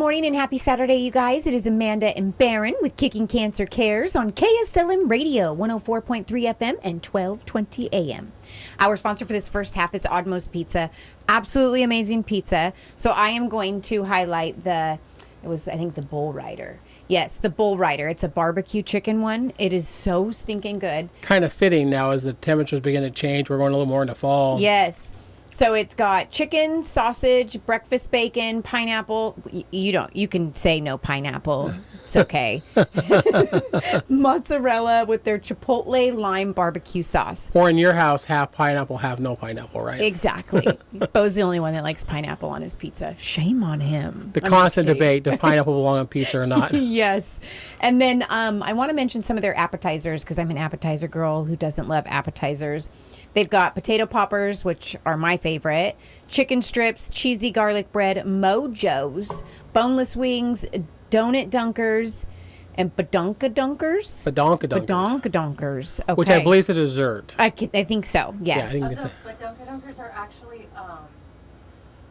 morning and happy Saturday, you guys. It is Amanda and Barron with Kickin Cancer Cares on KSLM Radio, 104.3 FM and 1220 AM. Our sponsor for this first half is Oddmost Pizza. Absolutely amazing pizza. So I am going to highlight I think the Bull Rider. Yes, the Bull Rider. It's a barbecue chicken one. It is so stinking good. Kind of fitting now as the temperatures begin to change. We're going a little more into fall. Yes. So it's got chicken, sausage, breakfast bacon, pineapple. You can say no pineapple. It's okay. Mozzarella with their chipotle lime barbecue sauce. Or in your house, half pineapple, half no pineapple, right? Exactly. Bo's the only one that likes pineapple on his pizza. Shame on him. The constant debate, does pineapple belong on pizza or not? Yes. And then I want to mention some of their appetizers because I'm an appetizer girl who doesn't love appetizers. They've got potato poppers, which are my favorite, chicken strips, cheesy garlic bread, mojos, boneless wings, donut dunkers, and badonka dunkers. Badonka dunkers. Okay. Which I believe is a dessert. I think so, yes. Yeah, the badonka dunkers are actually,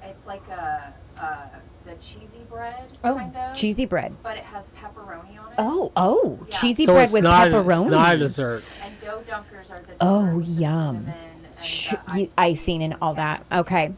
it's like the cheesy bread, kind of. Cheesy bread. But it has pepperoni on it. Oh, yeah. Cheesy so bread with pepperoni. It's not a dessert. And dough dunkers are the dessert. Oh, yum. Icing and all that. Okay.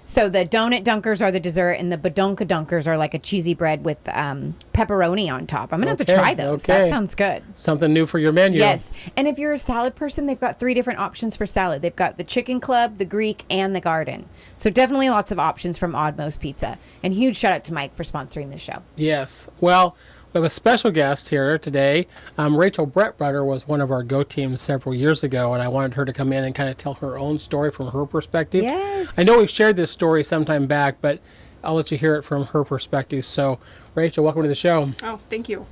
So the donut dunkers are the dessert, and the badonka dunkers are like a cheesy bread with pepperoni on top. I'm going to have to try those. That sounds good. Something new for your menu. Yes. And if you're a salad person, they've got 3 different options for salad. They've got the Chicken Club, the Greek, and the Garden. So definitely lots of options from Oddmost Pizza. And huge shout out to Mike for sponsoring this show. Yes. Well, we have a special guest here today. Rachel Bretbrunner was one of our Go teams several years ago, and I wanted her to come in and kind of tell her own story from her perspective. Yes. I know we've shared this story sometime back, but I'll let you hear it from her perspective. So, Rachel, welcome to the show. Oh, thank you.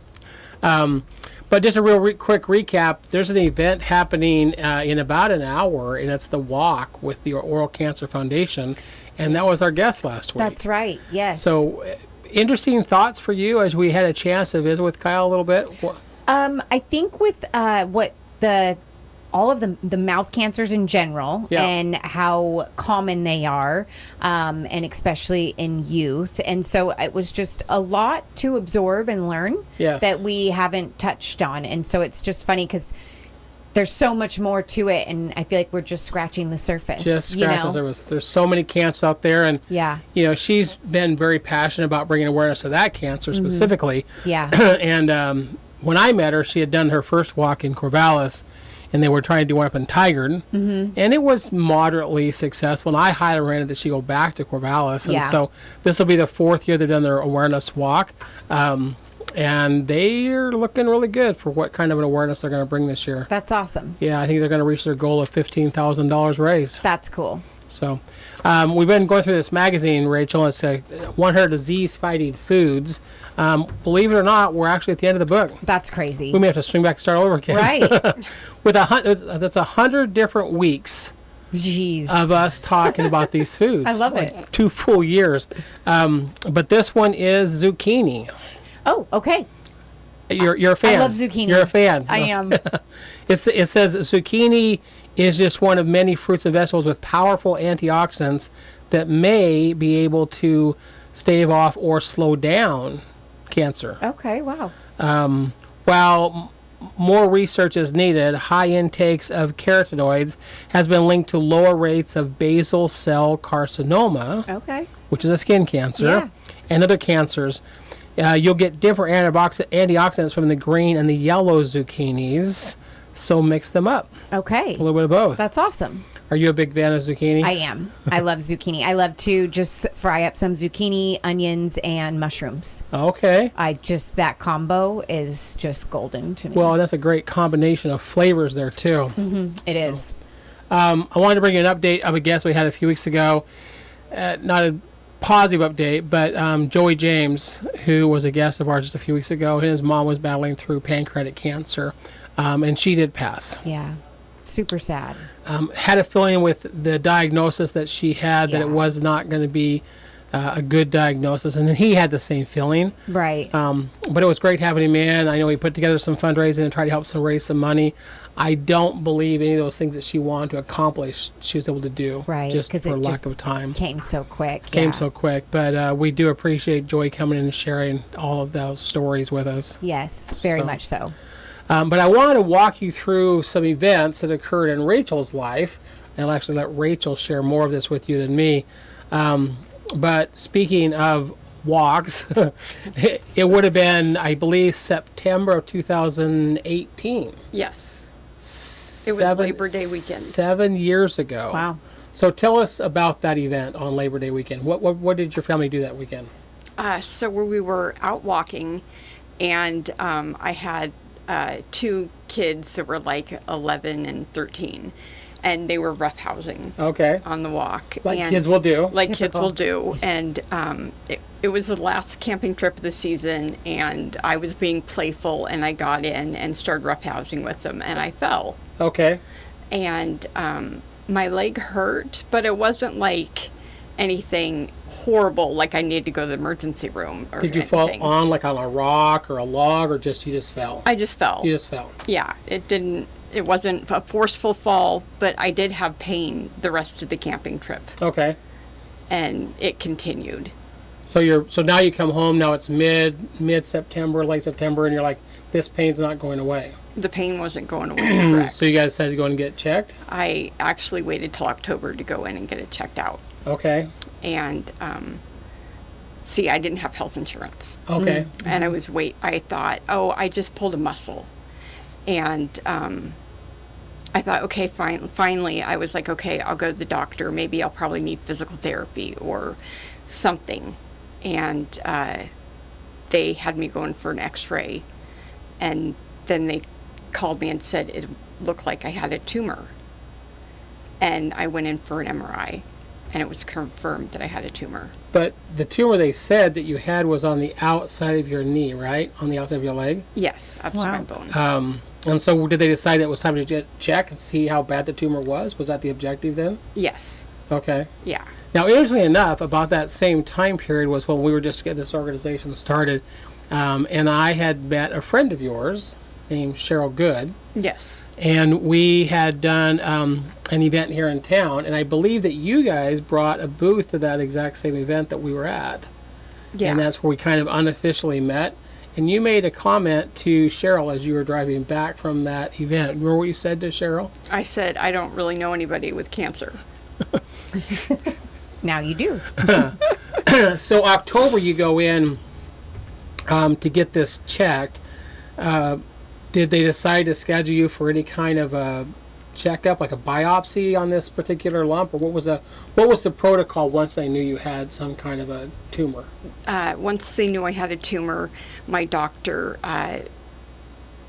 But just a real quick recap, there's an event happening in about an hour, and it's the walk with the Oral Cancer Foundation, and that was our guest last week. That's right, yes. So, interesting thoughts for you as we had a chance to visit with Kyle a little bit? I think with all of the mouth cancers in general and how common they are, and especially in youth. And so it was just a lot to absorb and learn that we haven't touched on. And so it's just funny because there's so much more to it, and I feel like we're just scratching the surface. There's so many cancers out there, and she's been very passionate about bringing awareness to that cancer specifically. And when I met her, she had done her first walk in Corvallis, and they were trying to do one up in Tigard, and it was moderately successful. And I highly recommend that she go back to Corvallis, and so this will be the 4th year they've done their awareness walk. And they are looking really good for what kind of an awareness they're going to bring this year. That's awesome. Yeah, I think they're going to reach their goal of $15,000 raised. That's cool. So we've been going through this magazine, Rachel. It's 100 disease-fighting foods. Believe it or not, we're actually at the end of the book. That's crazy. We may have to swing back and start over again. Right. That's 100 different weeks. Jeez. Of us talking about these foods. I love it. 2 full years. But this one is zucchini. Oh, okay. You're a fan. I love zucchini. You're a fan. I am. It says zucchini is just one of many fruits and vegetables with powerful antioxidants that may be able to stave off or slow down cancer. Okay, wow. While more research is needed, high intakes of carotenoids has been linked to lower rates of basal cell carcinoma, which is a skin cancer, and other cancers. You'll get different antioxidants from the green and the yellow zucchinis, so mix them up. Okay. A little bit of both. That's awesome. Are you a big fan of zucchini? I am. I love zucchini. I love to just fry up some zucchini, onions, and mushrooms. Okay. That combo is just golden to me. Well, that's a great combination of flavors there, too. It is. I wanted to bring you an update of a guest we had a few weeks ago. Not a positive update, but Joey James, who was a guest of ours just a few weeks ago, his mom was battling through pancreatic cancer, and she did pass. Yeah, super sad. Had a feeling with the diagnosis that she had that it was not going to be a good diagnosis, and then he had the same feeling. Right. But it was great having him in. I know he put together some fundraising and tried to help raise some money. I don't believe any of those things that she wanted to accomplish she was able to do. Right. Just for lack of time. Came so quick. Came so quick. But we do appreciate Joy coming in and sharing all of those stories with us. Yes, very much so. But I wanted to walk you through some events that occurred in Rachel's life, and I'll actually let Rachel share more of this with you than me. But speaking of walks, it would have been, I believe, September of 2018. Yes. It was Labor Day weekend. 7 years ago. Wow. So tell us about that event on Labor Day weekend. What did your family do that weekend? So we were out walking, and I had 2 kids that were like 11 and 13. And they were roughhousing on the walk. Like kids will do. Like kids will do. And it was the last camping trip of the season, and I was being playful, and I got in and started roughhousing with them, and I fell. Okay. And my leg hurt, but it wasn't like anything horrible, like I needed to go to the emergency room or Did you fall on like on a rock or a log, or you just fell? I just fell. You just fell. Yeah. It wasn't a forceful fall, but I did have pain the rest of the camping trip. Okay. And it continued. So now you come home, now it's mid-September, late September, and you're like, this pain's not going away. The pain wasn't going away, correct. So you guys decided to go and get it checked? I actually waited till October to go in and get it checked out. Okay. And see, I didn't have health insurance. Okay. And I thought, I just pulled a muscle. And I thought, okay, finally, I was like, okay, I'll go to the doctor. Maybe I'll probably need physical therapy or something. And they had me going for an x-ray. And then they called me and said it looked like I had a tumor. And I went in for an MRI, and it was confirmed that I had a tumor. But the tumor they said that you had was on the outside of your knee, right? On the outside of your leg? Yes, outside my bone. And so did they decide that it was time to check and see how bad the tumor was? Was that the objective then? Yes. Okay. Yeah. Now, interestingly enough, about that same time period was when we were just getting this organization started, and I had met a friend of yours named Cheryl Good. Yes. And we had done an event here in town, and I believe that you guys brought a booth to that exact same event that we were at. Yeah. And that's where we kind of unofficially met. And you made a comment to Cheryl as you were driving back from that event. Remember what you said to Cheryl? I said, I don't really know anybody with cancer. Now you do. So October you go in to get this checked. Did they decide to schedule you for any kind of a checkup, like a biopsy on this particular lump, or what was the protocol once they knew you had some kind of a tumor? Once they knew I had a tumor, my doctor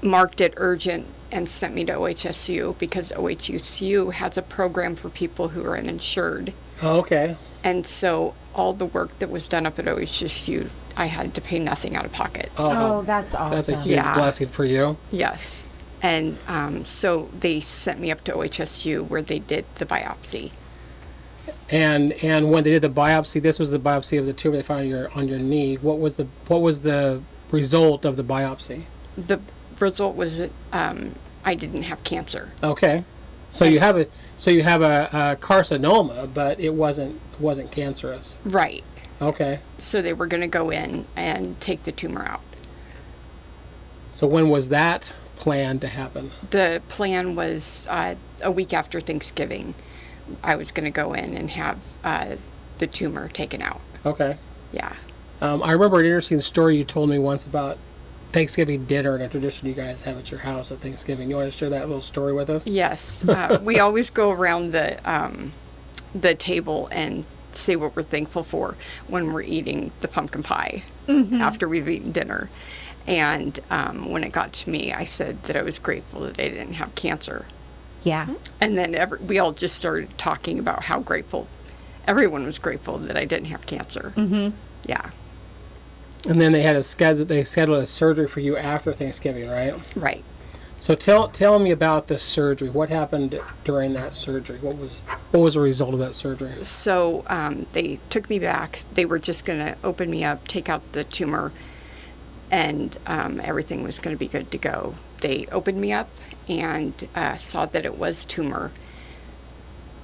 marked it urgent and sent me to OHSU because OHSU has a program for people who are uninsured. Oh, okay. And so all the work that was done up at OHSU, I had to pay nothing out of pocket. Oh, that's awesome. That's a huge blessing for you. Yes. And so they sent me up to OHSU where they did the biopsy. And when they did the biopsy, this was the biopsy of the tumor they found on your knee. What was the result of the biopsy? The result was that I didn't have cancer. Okay. So you have a carcinoma, but it wasn't cancerous. Right. Okay. So they were going to go in and take the tumor out. So when was that planned to happen? The plan was a week after Thanksgiving. I was going to go in and have the tumor taken out. Okay. Yeah. I remember an interesting story you told me once about Thanksgiving dinner and a tradition you guys have at your house at Thanksgiving. You want to share that little story with us? Yes. We always go around the table and say what we're thankful for when we're eating the pumpkin pie after we've eaten dinner. And when it got to me, I said that I was grateful that I didn't have cancer. Yeah. And then we all just started talking about how grateful, everyone was grateful that I didn't have cancer. Mm-hmm. Yeah. And then they scheduled a surgery for you after Thanksgiving, right? Right. So tell me about the surgery. What happened during that surgery? What was the result of that surgery? So they took me back. They were just going to open me up, take out the tumor, and everything was going to be good to go. They opened me up and saw that it was tumor,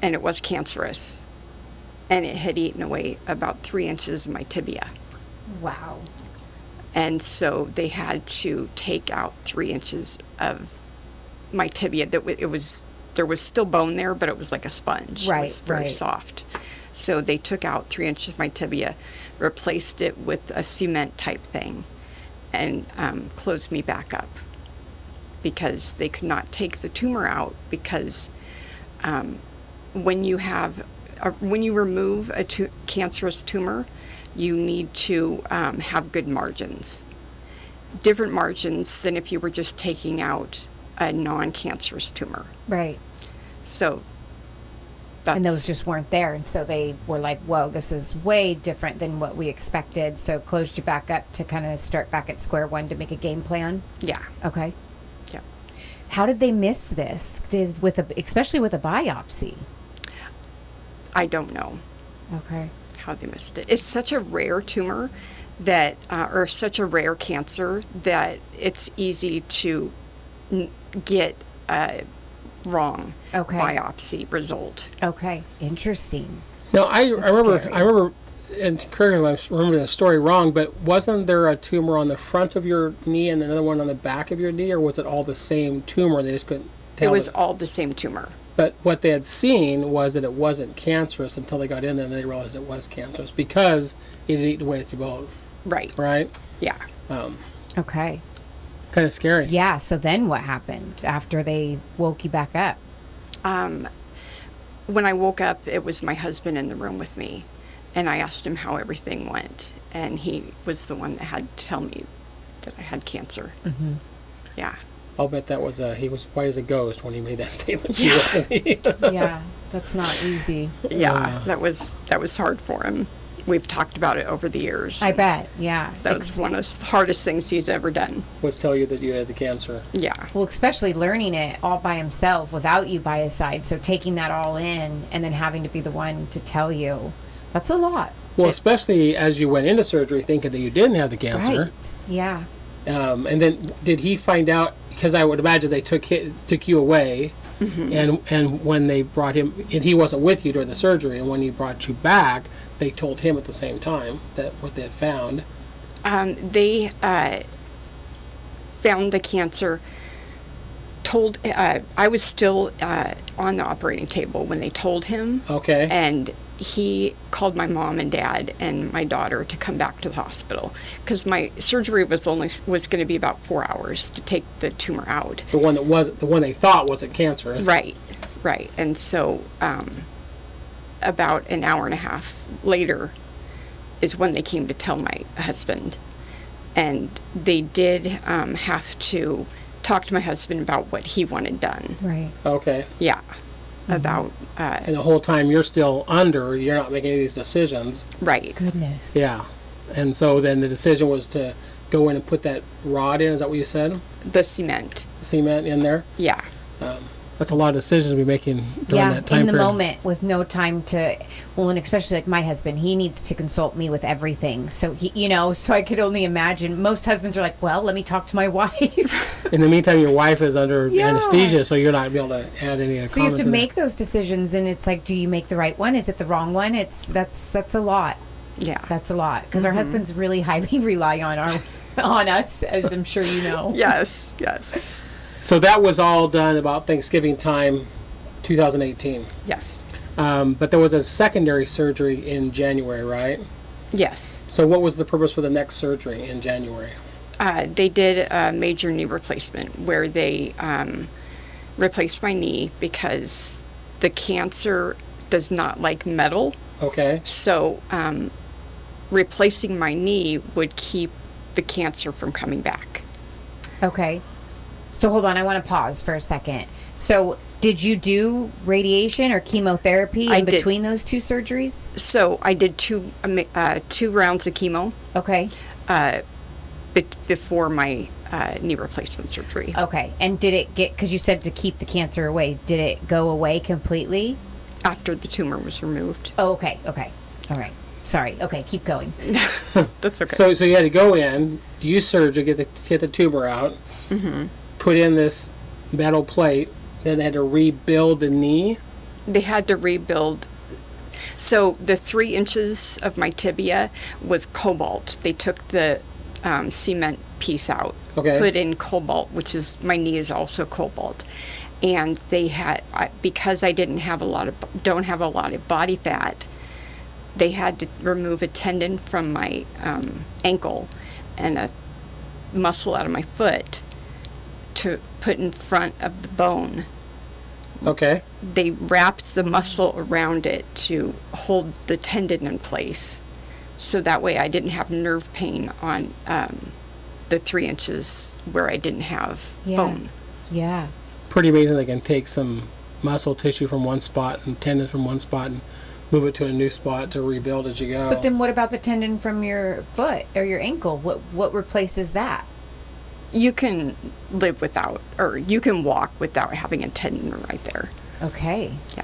and it was cancerous, and it had eaten away about 3 inches of my tibia. Wow. And so they had to take out 3 inches of my tibia. There was still bone there, but it was like a sponge. Right, it was very soft. So they took out 3 inches of my tibia, replaced it with a cement type thing, and closed me back up because they could not take the tumor out because when you remove a cancerous tumor, you need to have good margins. Different margins than if you were just taking out a non-cancerous tumor. Right. So and those just weren't there. And so they were like, whoa, this is way different than what we expected. So closed you back up to kind of start back at square one to make a game plan? Yeah. Okay. Yeah. How did they miss this, especially with a biopsy? I don't know. Okay. How they missed it. It's such a rare tumor that, or such a rare cancer that it's easy to get a wrong biopsy result. Okay, interesting. No, I remember, and correct me if I remember the story wrong, but wasn't there a tumor on the front of your knee and another one on the back of your knee, or was it all the same tumor? They just couldn't tell. It was all the same tumor. But what they had seen was that it wasn't cancerous until they got in there and they realized it was cancerous because it had eaten away through bone. Right. Right? Yeah. Okay. Kind of scary. Yeah, so then what happened after they woke you back up? When I woke up, it was my husband in the room with me, and I asked him how everything went, and he was the one that had to tell me that I had cancer. Mm-hmm. Yeah. I'll bet that was he was white as a ghost when he made that statement. Yeah, yeah, that's not easy. Yeah, that was hard for him. We've talked about it over the years. I bet. Yeah, that was one of the hardest things he's ever done. Was tell you that you had the cancer. Yeah. Well, especially learning it all by himself without you by his side. So taking that all in and then having to be the one to tell you, that's a lot. Well, especially as you went into surgery thinking that you didn't have the cancer. Right. Yeah. And then did he find out? Because I would imagine they took you away, mm-hmm. and when they brought him, and he wasn't with you during the surgery, and when he brought you back, they told him at the same time that what they had found. They found the cancer. I was still on the operating table when they told him. Okay. And he called my mom and dad and my daughter to come back to the hospital because my surgery was going to be about 4 hours to take the tumor out. The one they thought wasn't cancerous. Right. And so about an hour and a half later is when they came to tell my husband, and they did have to talk to my husband about what he wanted done. Right. Okay. Yeah. About and the whole time you're not making any of these decisions. Right. Goodness. Yeah. And so then the decision was to go in and put that rod in. Is that what you said? The cement in there. Yeah. That's a lot of decisions to be making during that time in the period. moment with no time to, well, and especially like my husband, he needs to consult me with everything. So so I could only imagine. Most husbands are like, well, let me talk to my wife. In the meantime, your wife is under anesthesia, so you're not able to add any. So you have to make those decisions, and it's like, do you make the right one? Is it the wrong one? That's a lot. Yeah, that's a lot because our husbands really highly rely on us, as I'm sure you know. Yes. So that was all done about Thanksgiving time, 2018. Yes. But there was a secondary surgery in January, right? Yes. So what was the purpose for the next surgery in January? They did a major knee replacement where they replaced my knee because the cancer does not like metal. Okay. So replacing my knee would keep the cancer from coming back. Okay. So hold on, I want to pause for a second. So did you do radiation or chemotherapy in between those two surgeries? So I did two rounds of chemo. Okay. before my knee replacement surgery. Okay. And did it get, because you said to keep the cancer away, did it go away completely? After the tumor was removed. Oh, okay. Okay. All right. Sorry. Okay. Keep going. That's okay. So you had to go in, do surgery, get the tumor out, put in this metal plate, then they had to rebuild the knee? They had to rebuild. So the 3 inches of my tibia was cobalt. They took the cement piece out, put in cobalt, which is, my knee is also cobalt. And they had, because I don't have a lot of body fat, they had to remove a tendon from my ankle and a muscle out of my foot to put in front of the bone. Okay. They wrapped the muscle around it to hold the tendon in place. So that way I didn't have nerve pain on the 3 inches where I didn't have bone. Yeah. Pretty amazing they can take some muscle tissue from one spot and tendons from one spot and move it to a new spot to rebuild as you go. But then what about the tendon from your foot or your ankle? What replaces that? You can live without, or you can walk without having a tendon right there. Okay. Yeah.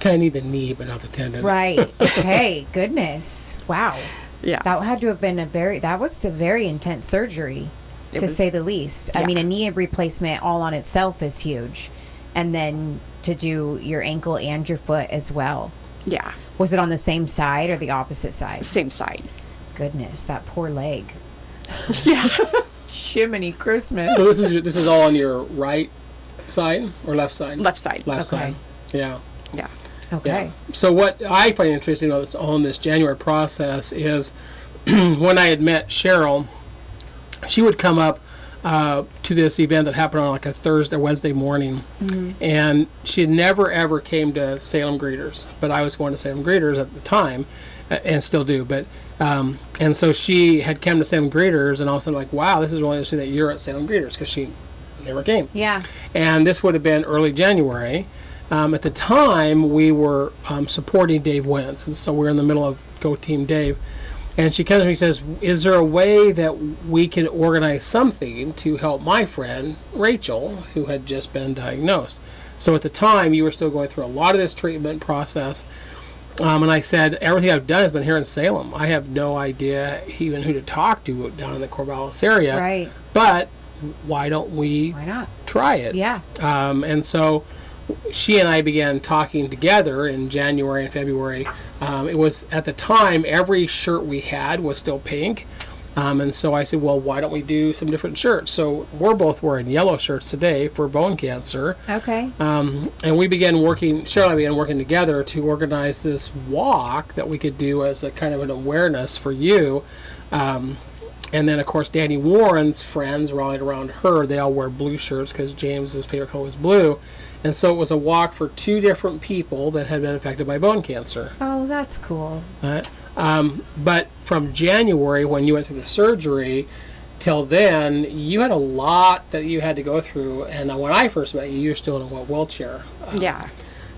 Kind of need the knee, but not the tendon. Right. Okay. Goodness. Wow. Yeah. That had to have been a very intense surgery, to say the least. Yeah. I mean, a knee replacement all on itself is huge. And then to do your ankle and your foot as well. Yeah. Was it on the same side or the opposite side? Same side. Goodness, that poor leg. Yeah. Jiminy Christmas. So this is all on your right side or left side? Left side. Left side. Yeah. Yeah. Okay. Yeah. So what I find interesting on this January process is when I had met Cheryl, she would come up to this event that happened on like a Thursday, Wednesday morning, and she never ever came to Salem Greeters, but I was going to Salem Greeters at the time, and still do. But and so she had come to Salem Greeters, and all of a sudden like, wow, this is really interesting that you're at Salem Greeters, because she never came. Yeah. And this would have been early January. At the time, we were supporting Dave Wentz, and so we're in the middle of Go Team Dave. And she comes to me and says, is there a way that we can organize something to help my friend, Rachel, who had just been diagnosed? So at the time, you were still going through a lot of this treatment process. And I said, everything I've done has been here in Salem. I have no idea even who to talk to down in the Corvallis area. Right. But why don't we try it? Yeah. And so she and I began talking together in January and February. It was, at the time, every shirt we had was still pink. And so I said, well, why don't we do some different shirts? So we're both wearing yellow shirts today for bone cancer. Okay. And we began working, Cheryl and I began working together to organize this walk that we could do as a kind of an awareness for you. And then, of course, Danny Warren's friends rallied around her. They all wear blue shirts because James's favorite color was blue. And so it was a walk for 2 different people that had been affected by bone cancer. Oh, that's cool. But from January, when you went through the surgery, till then, you had a lot that you had to go through. And when I first met you, you were still in a wheelchair. Yeah.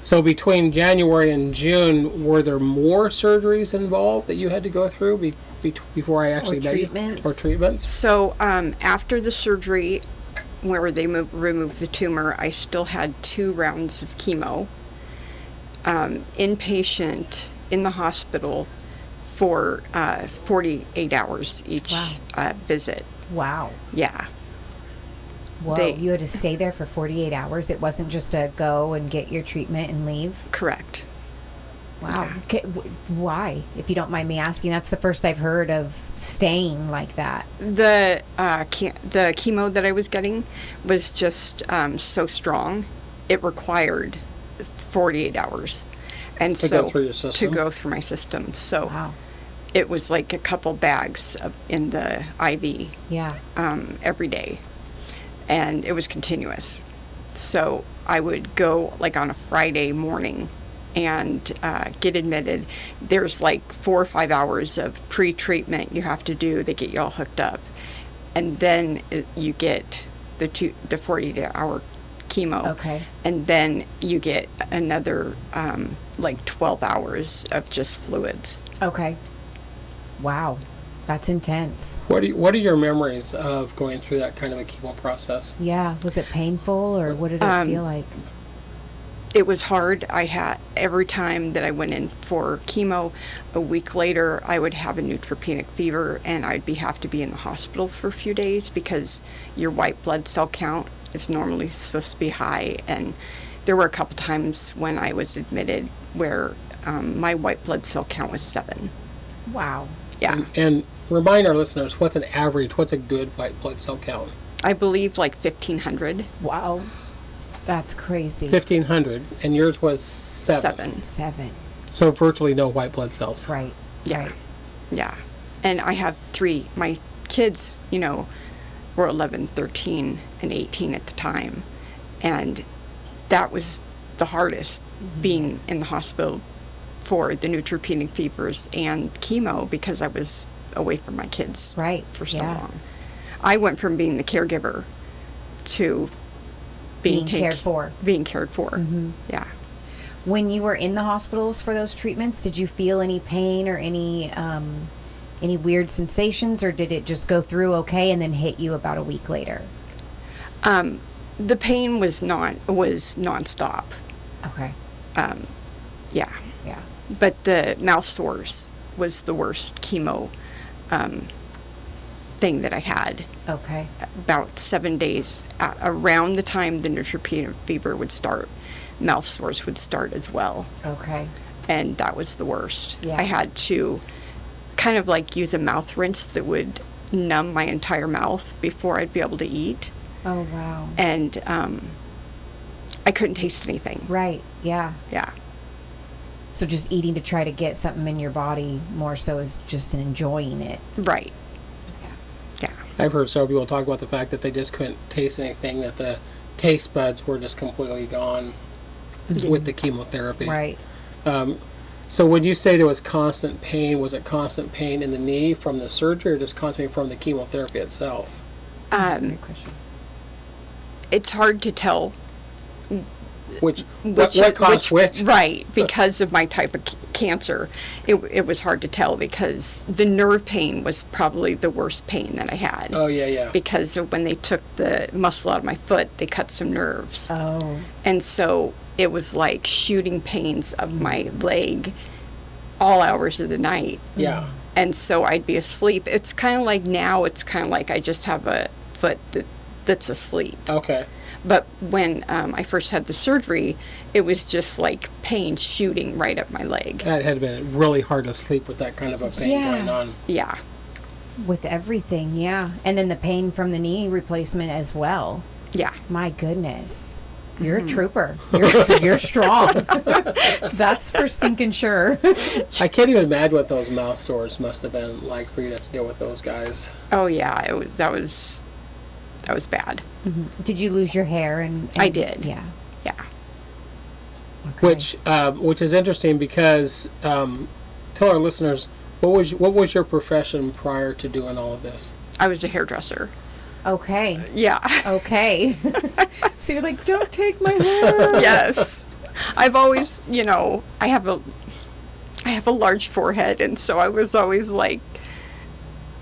So between January and June, were there more surgeries involved that you had to go through before I actually met you? Or treatments? So after the surgery, where they removed the tumor, I still had 2 rounds of chemo, inpatient in the hospital for 48 hours each visit. Wow. Yeah. Whoa, you had to stay there for 48 hours? It wasn't just a go and get your treatment and leave? Correct. Wow. Okay, why? If you don't mind me asking, that's the first I've heard of staying like that. The chemo that I was getting was just so strong. It required 48 hours. And to go through your system? To go through my system. So it was like a couple bags in the IV every day. And it was continuous. So I would go like on a Friday morning and get admitted. There's like 4 or 5 hours of pre-treatment you have to do. They get you all hooked up, and then you get the 48-hour chemo. Okay. And then you get another like 12 hours of just fluids. Okay. Wow. That's intense. What are your memories of going through that kind of a chemo process? Yeah. Was it painful, or what did it feel like? It was hard. I had, every time that I went in for chemo, a week later, I would have a neutropenic fever, and have to be in the hospital for a few days because your white blood cell count is normally supposed to be high. And there were a couple times when I was admitted where my white blood cell count was 7. Wow. Yeah. And remind our listeners, what's a good white blood cell count? I believe like 1,500. Wow. That's crazy. 1,500, and yours was 7. 7. So virtually no white blood cells. Right. Yeah. Right. Yeah. And I have 3. My kids, were 11, 13, and 18 at the time. And that was the hardest, being in the hospital for the neutropenic fevers and chemo, because I was away from my kids for so long. I went from being the caregiver to being cared for. Being cared for. Mm-hmm. Yeah. When you were in the hospitals for those treatments, did you feel any pain or any weird sensations, or did it just go through okay and then hit you about a week later? The pain was nonstop. Okay. Yeah. Yeah. But the mouth sores was the worst chemo thing that I had. Okay. About 7 days around the time the neutropenic fever would start, mouth sores would start as well. Okay. And that was the worst. Yeah. I had to kind of like use a mouth rinse that would numb my entire mouth before I'd be able to eat. Oh, wow. And I couldn't taste anything. Right. Yeah. Yeah. So just eating to try to get something in your body more so is just enjoying it. Right. Yeah. I've heard several people talk about the fact that they just couldn't taste anything, that the taste buds were just completely gone with the chemotherapy. Right. So when you say there was constant pain, was it constant pain in the knee from the surgery, or just constant pain from the chemotherapy itself? Great question. It's hard to tell. What caused which? Right, because of my type of cancer, it was hard to tell, because the nerve pain was probably the worst pain that I had. Oh, yeah. Because of when they took the muscle out of my foot, they cut some nerves. Oh. And so it was like shooting pains of my leg all hours of the night. Yeah. And so I'd be asleep. It's kind of like now, it's kind of like I just have a foot that's asleep. Okay. But when I first had the surgery, it was just like pain shooting right up my leg. That had been really hard to sleep with that kind of a pain going on. Yeah. With everything, yeah. And then the pain from the knee replacement as well. Yeah. My goodness. You're a trooper. You're strong. That's for stinking sure. I can't even imagine what those mouth sores must have been like for you to have to deal with those guys. Oh yeah, that was bad. Mm-hmm. Did you lose your hair? And I did. Yeah. Yeah. Okay. Which is interesting because tell our listeners, what was your profession prior to doing all of this? I was a hairdresser. Okay. Yeah. Okay. So you're like, don't take my hair. Yes. I've always, I have a large forehead, and so I was always like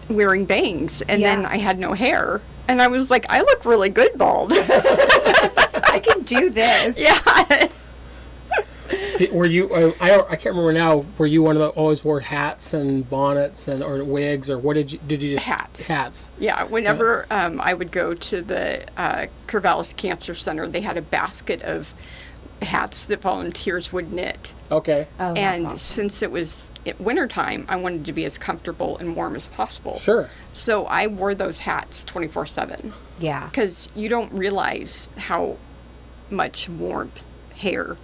wearing bangs, and then I had no hair, and I was like, I look really good bald. I can do this. Yeah. Were you? I can't remember now. Were you one of the always wore hats and bonnets or wigs, or what did you just hats? Hats. Yeah. Whenever I would go to the Corvallis Cancer Center, they had a basket of hats that volunteers would knit. Okay. Oh, and awesome. since it was wintertime, I wanted to be as comfortable and warm as possible. Sure. So I wore those hats 24/7. Yeah. Because you don't realize how much warmth hair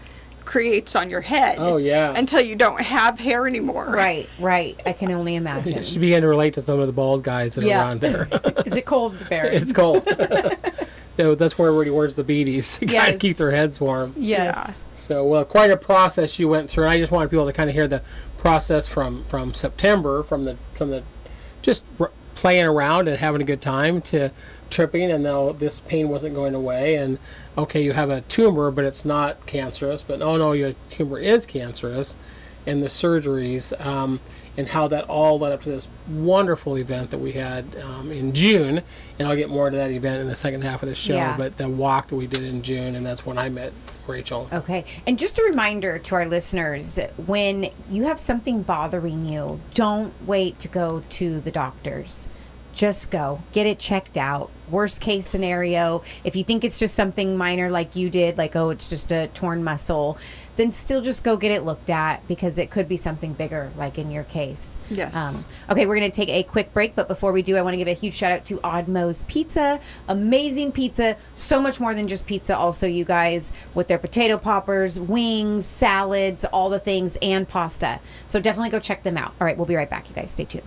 creates on your head. Oh, yeah. Until you don't have hair anymore. Right. I can only imagine. She began to relate to some of the bald guys that are around there. Is it cold, Barry? It's cold. That's where everybody wears the beadies to kind of keep their heads warm. Yes. Yeah. So, quite a process you went through. And I just wanted people to kind of hear the process from September, from the just playing around and having a good time, to tripping, and now this pain wasn't going away, and okay, you have a tumor, but it's not cancerous, but oh no, your tumor is cancerous, and the surgeries. and how that all led up to this wonderful event that we had in June. And I'll get more into that event in the second half of the show. But the walk that we did in June, and that's when I met Rachel. Okay. And just a reminder to our listeners, when you have something bothering you, don't wait to go to the doctors. Just go. Get it checked out. Worst case scenario, if you think it's just something minor like you did, like, oh, it's just a torn muscle, then still just go get it looked at, because it could be something bigger, like in your case. Yes. Okay, we're going to take a quick break, but before we do, I want to give a huge shout out to Odd Moe's Pizza. Amazing pizza. So much more than just pizza also, you guys, with their potato poppers, wings, salads, all the things, and pasta. So definitely go check them out. All right, we'll be right back, you guys. Stay tuned.